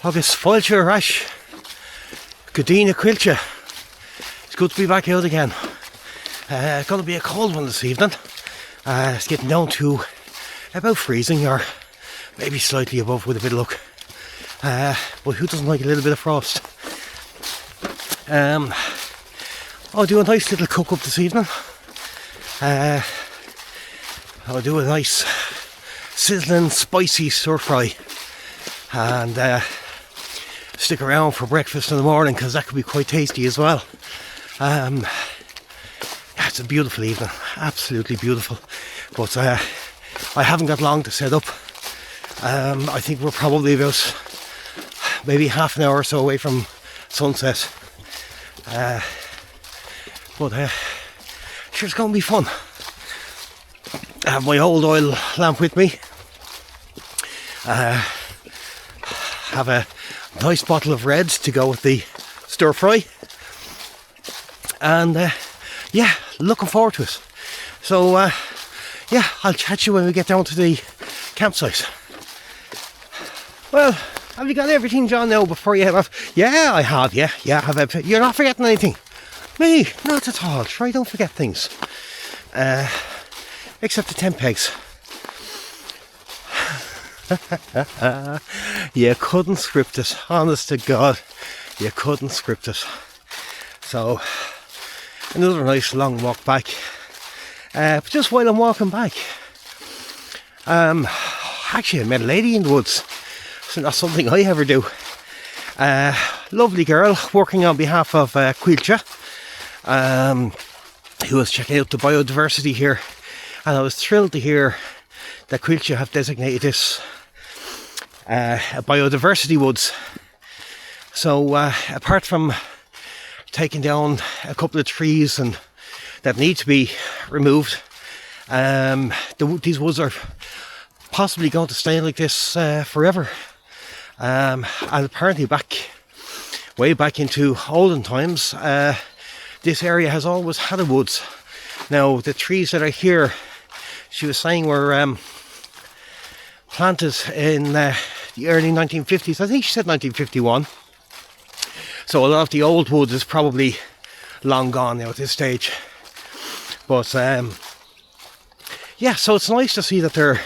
Agus fáilte rash. Godina Quilcha. It's good to be back out again. Going to be a cold one this evening. It's getting down to about freezing, or maybe slightly above with a bit of luck. But who doesn't like a little bit of frost? I'll do a nice little cook up this evening. I'll do a nice sizzling spicy stir fry, and stick around for breakfast in the morning, because that could be quite tasty as well. It's a beautiful evening, absolutely beautiful, but I haven't got long to set up. I think we're probably about maybe half an hour or so away from sunset, but sure, it's going to be fun. I have my old oil lamp with me. Have a nice bottle of red to go with the stir fry, and yeah, looking forward to it. So yeah, I'll chat to you when we get down to the campsite. Well, have you got everything, John, now before you head off? Yeah, I have. Yeah, I have. You're not forgetting anything? Me, not at all. Try, don't forget things. Except the tent pegs. You couldn't script it, honest to God, you couldn't script it. So another nice long walk back, but just while I'm walking back, actually I met a lady in the woods. It's not something I ever do. Lovely girl working on behalf of Quilcha, who was checking out the biodiversity here, and I was thrilled to hear that Quilcha have designated this a biodiversity woods. So apart from taking down a couple of trees and that need to be removed, these woods are possibly going to stay like this forever. And apparently way back into olden times, this area has always had a woods. Now the trees that are here, she was saying, were planted in the early 1950s. I think she said 1951. So a lot of the old wood is probably long gone now at this stage. But yeah, so it's nice to see that they're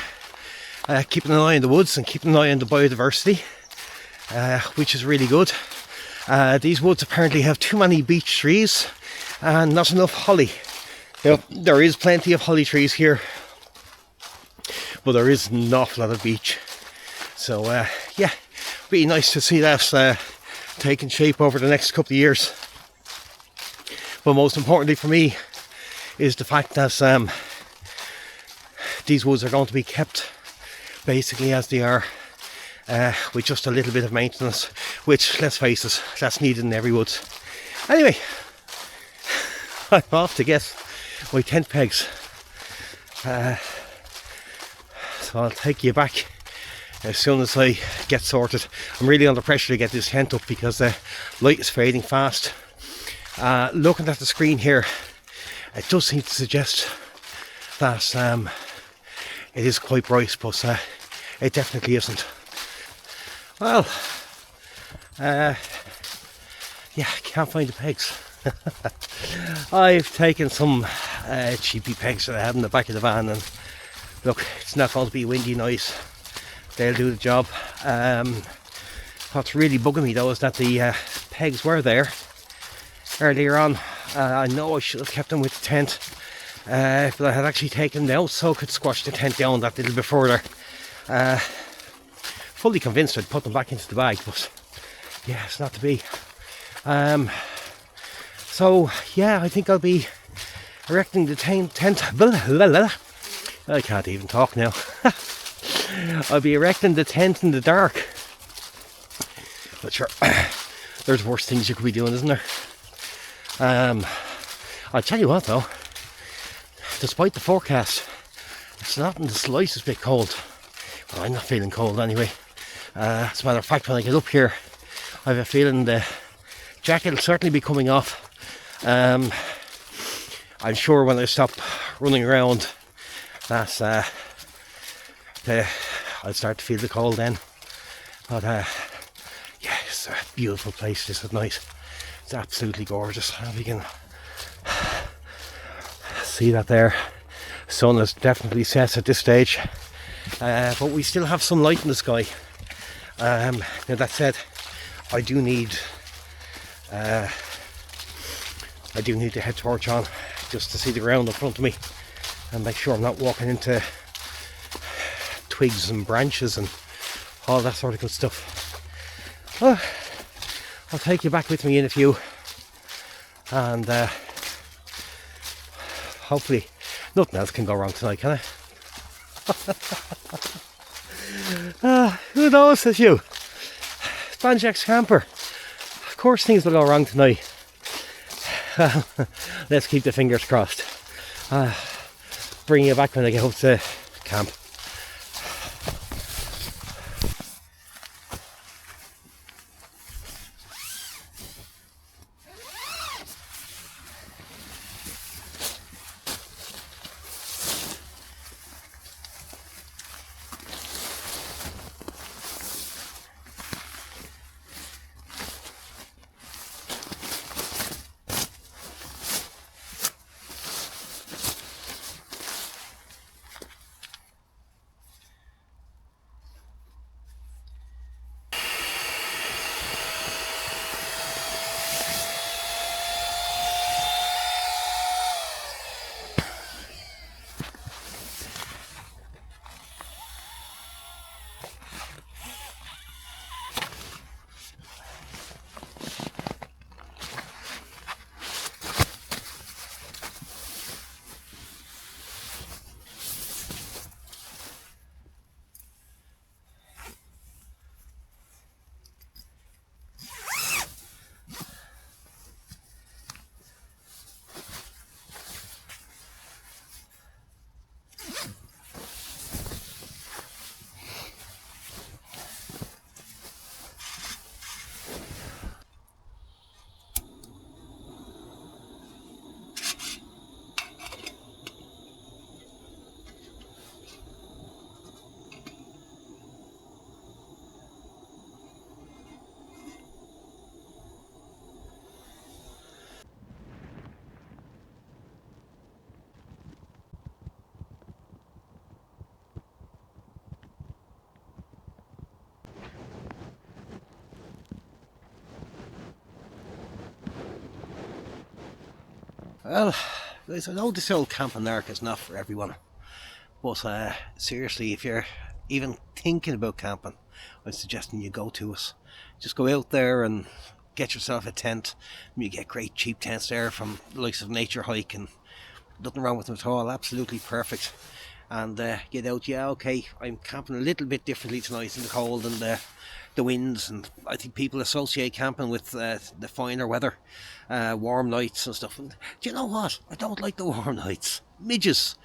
keeping an eye on the woods and keeping an eye on the biodiversity, which is really good. These woods apparently have too many beech trees and not enough holly. Now, there is plenty of holly trees here, but there is an awful lot of beech. So yeah, be nice to see that taking shape over the next couple of years. But most importantly for me is the fact that these woods are going to be kept basically as they are, with just a little bit of maintenance, which, let's face it, that's needed in every woods. Anyway, I'm off to get my tent pegs. So I'll take you back as soon as I get sorted. I'm really under pressure to get this tent up because the light is fading fast. Looking at the screen here, it does seem to suggest that it is quite bright, but it definitely isn't. Well, yeah, can't find the pegs. I've taken some cheapy pegs that I had in the back of the van, and look, it's not going to be windy nice. They'll do the job. What's really bugging me though is that the pegs were there earlier on. I know I should have kept them with the tent, but I had actually taken them out so I could squash the tent down that little bit further. Fully convinced I'd put them back into the bag, but yeah, it's not to be. So yeah, I think I'll be erecting the tent. I can't even talk now. I'll be erecting the tent in the dark. But sure, there's worse things you could be doing, isn't there? I'll tell you what though, despite the forecast, it's not in the slightest bit cold. Well, I'm not feeling cold anyway. As a matter of fact, when I get up here, I have a feeling the jacket will certainly be coming off. I'm sure when I stop running around that I'll start to feel the cold then. But a beautiful place this at night. It's absolutely gorgeous. You can see that there. Sun has definitely set at this stage, but we still have some light in the sky. Now that said, I do need the head torch on just to see the ground in front of me and make sure I'm not walking into twigs and branches and all that sort of good stuff. Oh, I'll take you back with me in a few, and hopefully nothing else can go wrong tonight, can I? Who knows, says you. Banjack's camper. Of course things will go wrong tonight. Let's keep the fingers crossed. Bring you back when I get up to camp. Well, guys, I know this old camping lark is not for everyone, but seriously, if you're even thinking about camping, I'm suggesting you go to it. Just go out there and get yourself a tent. You get great cheap tents there from the likes of Nature Hike, and nothing wrong with them at all, absolutely perfect. And get out. Yeah, okay, I'm camping a little bit differently tonight in the cold and the winds, and I think people associate camping with the finer weather, warm nights and stuff. And do you know what? I don't like the warm nights. Midges,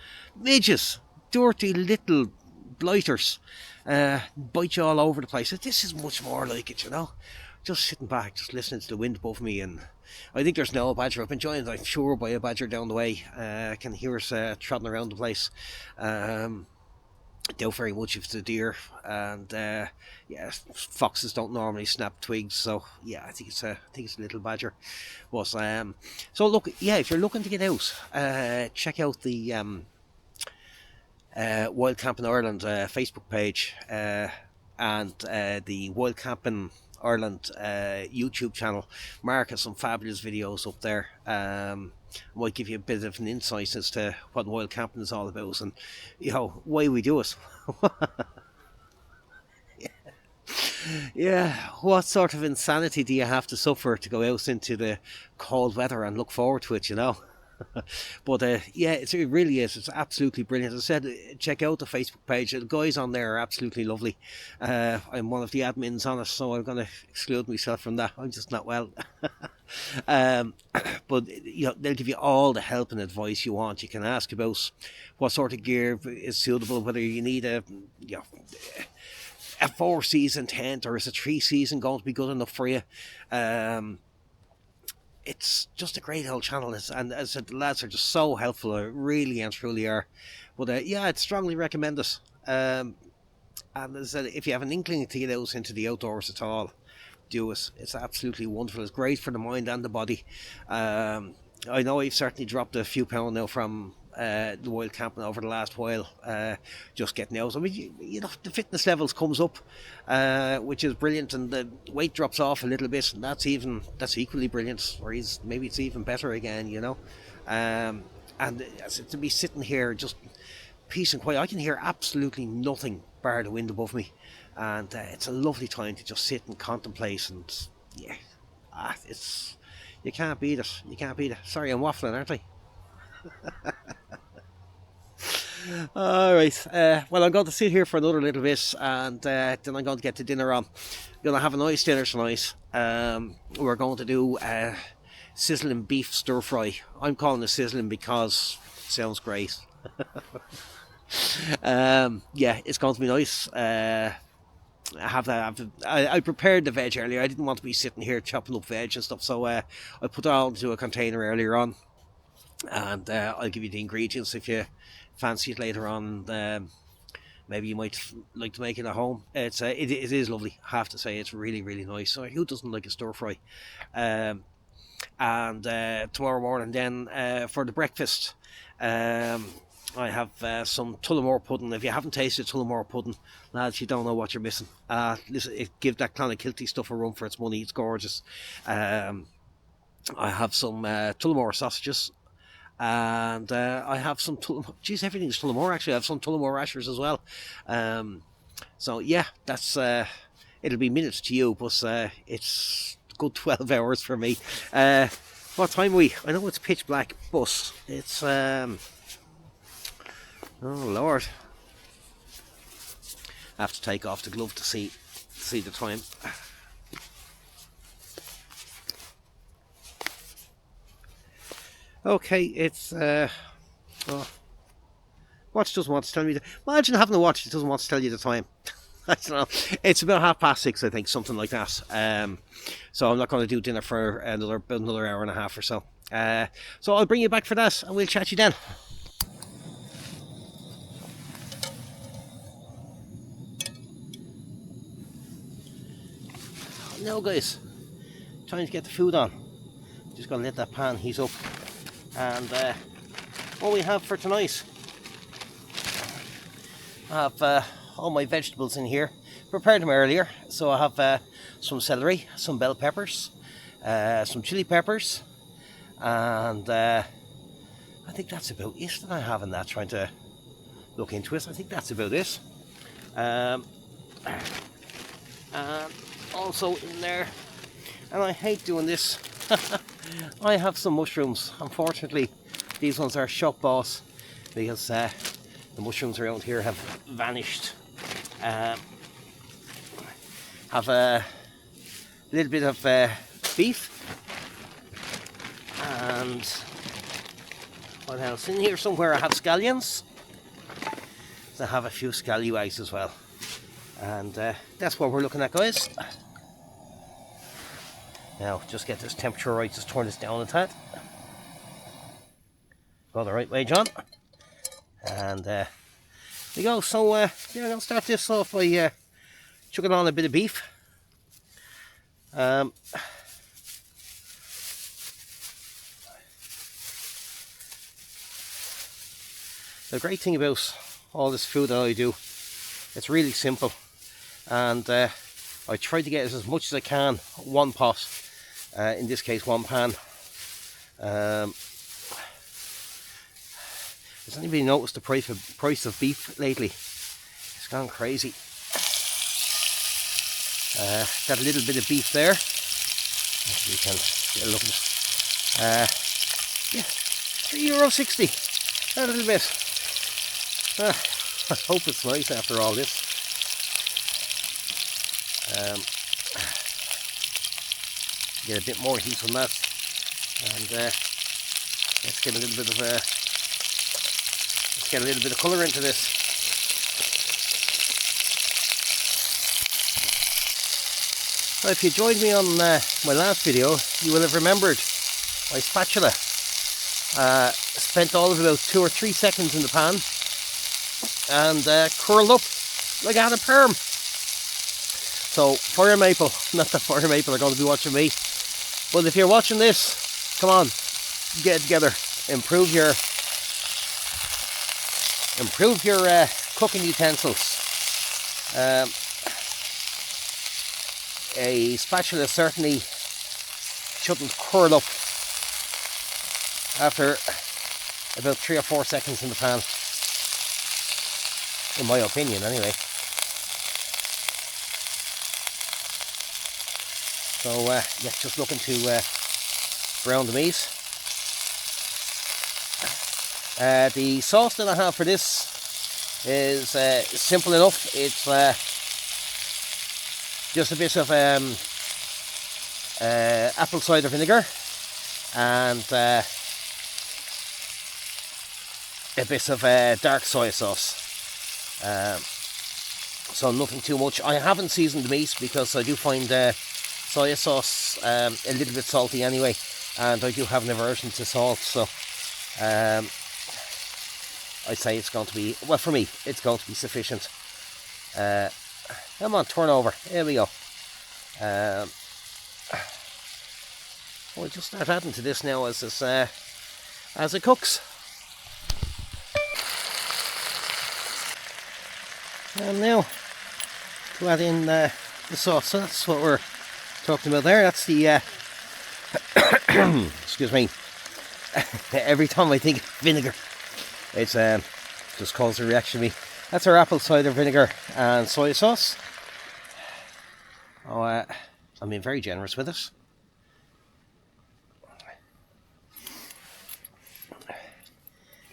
dirty little blighters, bite you all over the place. This is much more like it, you know. Just sitting back, just listening to the wind above me, and I think there's now a badger. I've been joined, I'm sure, by a badger down the way. I can hear us trotting around the place. Doubt very much if it's a deer, and yeah, foxes don't normally snap twigs, so yeah, I think it's a little badger. But so look, yeah, if you're looking to get out, check out the Wild Camping Ireland Facebook page, and the Wild Camping Ireland YouTube channel. Mark has some fabulous videos up there. Might give you a bit of an insight as to what wild camping is all about, and you know why we do it. Yeah, what sort of insanity do you have to suffer to go out into the cold weather and look forward to it, you know? But yeah, it really is. It's absolutely brilliant. As I said, check out the Facebook page. The guys on there are absolutely lovely. I'm one of the admins on it, so I'm going to exclude myself from that. I'm just not well. But you know, they'll give you all the help and advice you want. You can ask about what sort of gear is suitable, whether you need a 4-season tent or is a 3-season going to be good enough for you. It's just a great old channel, and as I said, the lads are just so helpful, really and truly are. But yeah, I'd strongly recommend it. And as I said, if you have an inkling to get out into the outdoors at all, do it. It's absolutely wonderful. It's great for the mind and the body. I know I've certainly dropped a few pounds now from the wild camping over the last while, just getting out. I mean, you know, the fitness levels comes up, which is brilliant, and the weight drops off a little bit, and that's equally brilliant, or maybe it's even better again, you know. And to be sitting here just peace and quiet, I can hear absolutely nothing bar the wind above me, and it's a lovely time to just sit and contemplate, and yeah, it's, you can't beat it. You can't beat it. Sorry, I'm waffling, aren't I? All right. Well, I'm going to sit here for another little bit, and then I'm going to get to dinner on. I'm going to have a nice dinner tonight. We're going to do sizzling beef stir fry. I'm calling it sizzling because it sounds great. Yeah, it's going to be nice. I prepared the veg earlier. I didn't want to be sitting here chopping up veg and stuff, so I put it all into a container earlier on, and I'll give you the ingredients if you fancy it later on. Maybe you might like to make it at home. It is lovely, I have to say. It's really, really nice. So who doesn't like a stir fry? And tomorrow morning then, for the breakfast, I have some Tullamore pudding. If you haven't tasted Tullamore pudding, lads, you don't know what you're missing. Listen, it gives that kind of kilty stuff a run for its money. It's gorgeous. I have some Tullamore sausages, and I have some Tullamore. Geez, everything's Tullamore actually. I have some Tullamore rashers as well. So yeah, that's it'll be minutes to you, but it's a good 12 hours for me. What time are we? I know it's pitch black, but it's oh Lord, I have to take off the glove to see the time. Okay, it's watch doesn't want to tell me. Imagine having a watch that doesn't want to tell you the time. I don't know. It's about 6:30, I think, something like that. So I'm not going to do dinner for another hour and a half or so. So I'll bring you back for that, and we'll chat to you then. Now guys, trying to get the food on. Just going to let that pan heat up. And what we have for tonight, I have all my vegetables in here. Prepared them earlier. So I have some celery, some bell peppers, some chili peppers, and I think that's about it that I have in that. Trying to look into it. I think that's about it. And also in there, and I hate doing this, I have some mushrooms. Unfortunately, these ones are shock boss because the mushrooms around here have vanished. Have a little bit of beef, and what else in here? Somewhere I have scallions. So I have a few scallywags as well, and that's what we're looking at, guys. Now, just get this temperature right, just turn this down a tad. Go the right way, John. And there we go. So, yeah, I'll start this off by chucking on a bit of beef. The great thing about all this food that I do, it's really simple. And I try to get as much as I can, one pot. In this case, one pan. Has anybody noticed the price of beef lately? It's gone crazy. Got a little bit of beef there. You can get a look at it. Yeah, €3.60. A little bit. I hope it's nice after all this. Get a bit more heat on that, and let's get a little bit of colour into this. Well, if you joined me on my last video, you will have remembered my spatula. Spent all of about 2 or 3 seconds in the pan and curled up like I had a perm. So fire maple, not that fire maple are going to be watching me, but if you're watching this, come on, get it together. Improve your cooking utensils. A spatula certainly shouldn't curl up after about 3 or 4 seconds in the pan, in my opinion anyway. So yeah, just looking to brown the meat. The sauce that I have for this is simple enough. It's just a bit of apple cider vinegar and a bit of dark soy sauce. So nothing too much. I haven't seasoned the meat because I do find soy sauce a little bit salty anyway, and I do have an aversion to salt, so I'd say it's going to be, well, for me it's going to be sufficient. Come on, turn over. Here we go. We'll just start adding to this now as it cooks. And now to add in the sauce. So that's what we're talking about there. That's the excuse me. Every time I think of vinegar, it's just causes a reaction in me. That's our apple cider vinegar and soy sauce. Oh, I'm being very generous with it.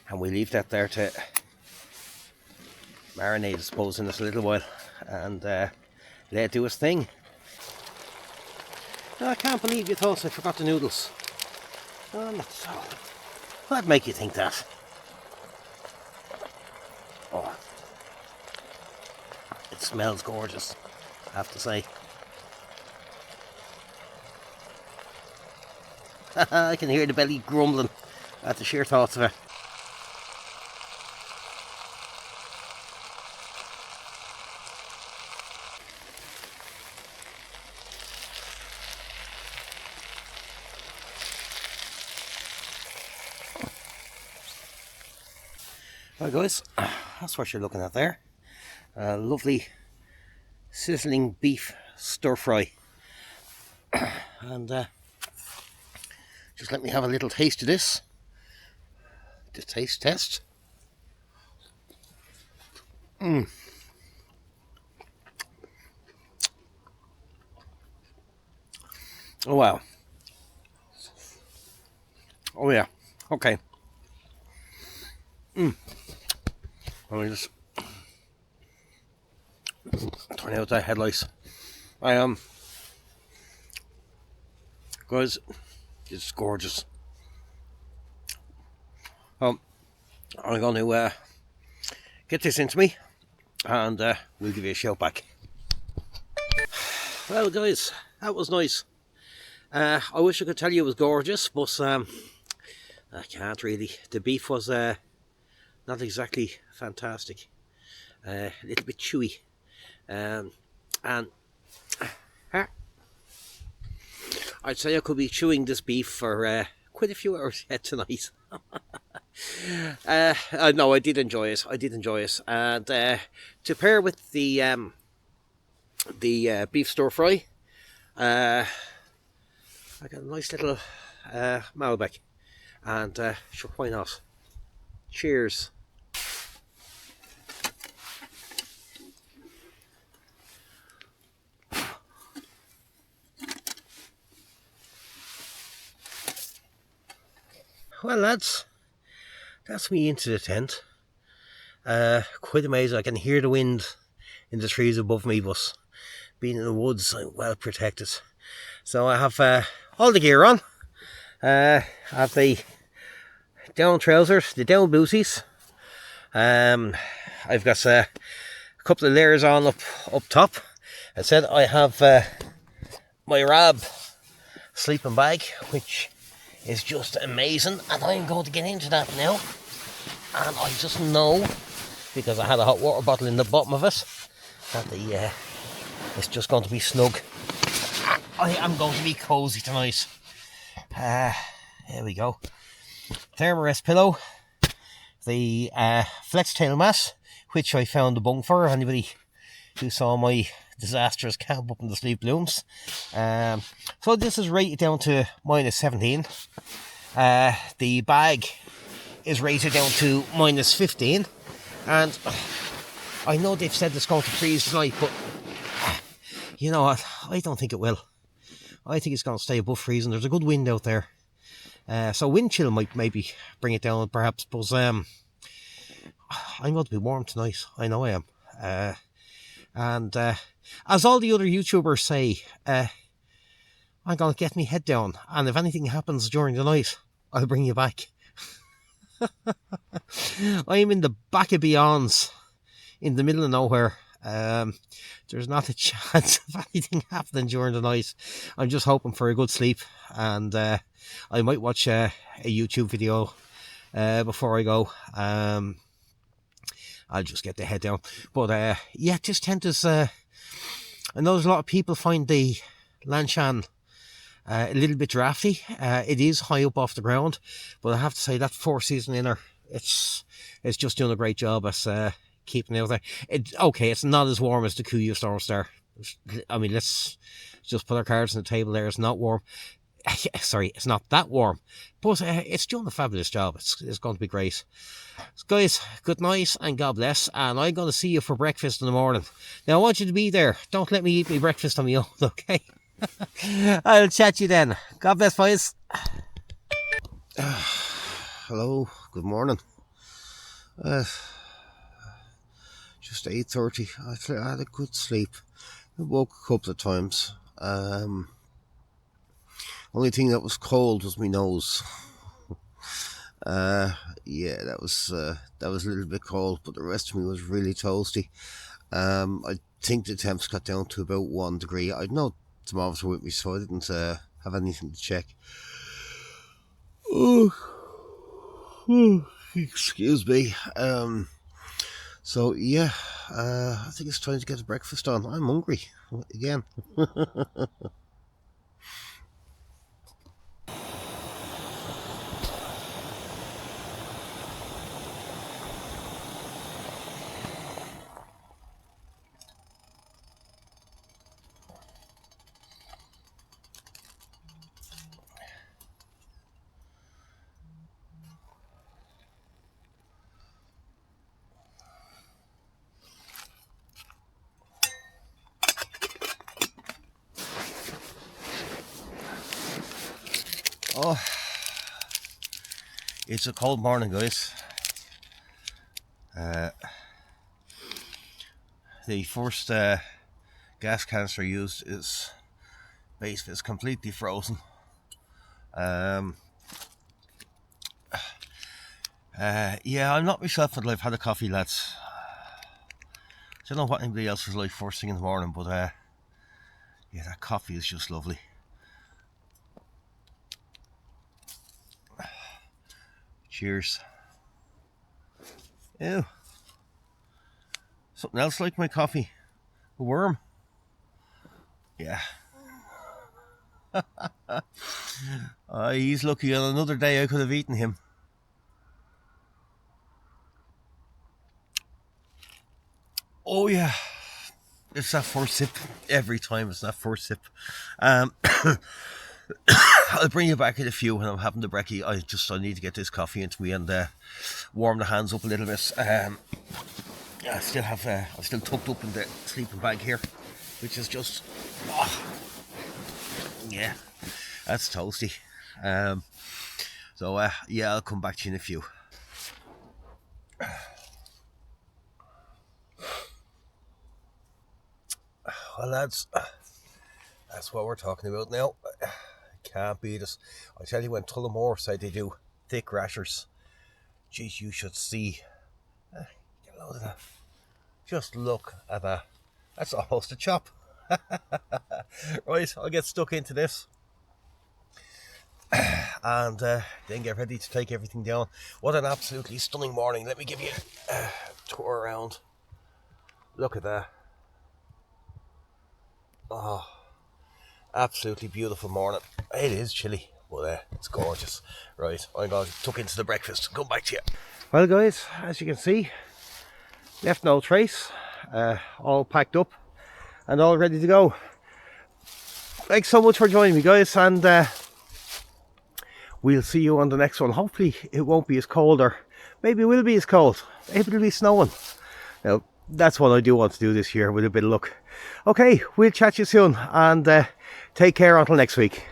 And we leave that there to marinate, I suppose, in this a little while, and let it do its thing. Oh, I can't believe you thought I forgot the noodles. Oh, not so. What'd make you think that? Oh, it smells gorgeous, I have to say. I can hear the belly grumbling at the sheer thoughts of it. Well guys, that's what you're looking at there. Lovely sizzling beef stir fry. And just let me have a little taste of this. The taste test. Oh wow. Oh yeah. Okay. Let me just turn out that headlights. Guys, it's gorgeous. I'm going to get this into me, and we'll give you a shout back. Well guys, that was nice. I wish I could tell you it was gorgeous, but I can't really. The beef was not exactly fantastic. A little bit chewy, and I'd say I could be chewing this beef for quite a few hours yet tonight. No, I did enjoy it. And to pair with the beef stir fry, I got a nice little Malbec, and sure, why not? Cheers. Well lads, that's me into the tent. Quite amazing. I can hear the wind in the trees above me, but being in the woods, I'm well protected. So I have all the gear on. I have the down trousers, the down booties. I've got a couple of layers on up top. I said I have my Rab sleeping bag, which is just amazing, and I'm going to get into that now. And I just know, because I had a hot water bottle in the bottom of it, that the It's just going to be snug. I am going to be cozy tonight. Here we go. Thermarest pillow. The flex tail mat, which I found a bung for. Anybody who saw my disastrous camp up in the Sleep Blooms. So this is rated down to -17. The bag is rated down to -15. And I know they've said it's going to freeze tonight, but you know what? I don't think it will. I think it's going to stay above freezing. There's a good wind out there. So wind chill might maybe bring it down perhaps. But I'm going to be warm tonight. I know I am. And as all the other YouTubers say, I'm going to get my head down. And if anything happens during the night, I'll bring you back. I'm in the back of Beyonds, in the middle of nowhere. There's not a chance of anything happening during the night. I'm just hoping for a good sleep. And I might watch a YouTube video before I go. I'll just get the head down. But yeah, this tent is... I know there's a lot of people find the Lanshan a little bit drafty. It is high up off the ground, but I have to say that four-season inner, it's just doing a great job as keeping it out there. Okay, it's not as warm as the Kuyu Storm Star. I mean, let's just put our cards on the table there. It's not warm. Sorry, it's not that warm, but it's doing a fabulous job. It's going to be great. So guys, good night and God bless, and I'm going to see you for breakfast in the morning. Now I want you to be there. Don't let me eat my breakfast on my own, okay? I'll chat to you then. God bless, boys. Hello, good morning. Just 8:30. I had a good sleep. I woke a couple of times. Only thing that was cold was my nose. Yeah, that was a little bit cold, but the rest of me was really toasty. I think the temps got down to about 1 degree. I know thermometer with me, so I didn't have anything to check. Oh, excuse me. So yeah, I think it's time to get breakfast on. I'm hungry again. Oh, it's a cold morning, guys. The first gas canister used is completely frozen. Yeah, I'm not myself until I've had a coffee, lads. I don't know what anybody else is like first thing in the morning, but yeah, that coffee is just lovely. Cheers. Ew. Something else like my coffee. A worm. Yeah. He's lucky. On another day I could have eaten him. Oh yeah. It's that first sip. Every time it's that first sip. I'll bring you back in a few when I'm having the brekkie. I need to get this coffee into me and warm the hands up a little bit. I'm still tucked up in the sleeping bag here, which is just, yeah, that's toasty. So yeah, I'll come back to you in a few. Well, lads, that's what we're talking about now. Can't beat us. I tell you, when Tullamore said they do thick rashers, geez, you should see. Get a load of that. Just look at that. That's almost a chop. Right, I'll get stuck into this. And then get ready to take everything down. What an absolutely stunning morning. Let me give you a tour around. Look at that. Oh, absolutely beautiful morning. It is chilly, but it's gorgeous. Right, I'm going to tuck into the breakfast and come back to you. Well guys, as you can see, left no trace, all packed up and all ready to go. Thanks so much for joining me guys, and we'll see you on the next one. Hopefully it won't be as cold, or maybe it will be as cold. Maybe it'll be snowing. Now, that's what I do want to do this year with a bit of luck. Okay, we'll chat to you soon, and take care until next week.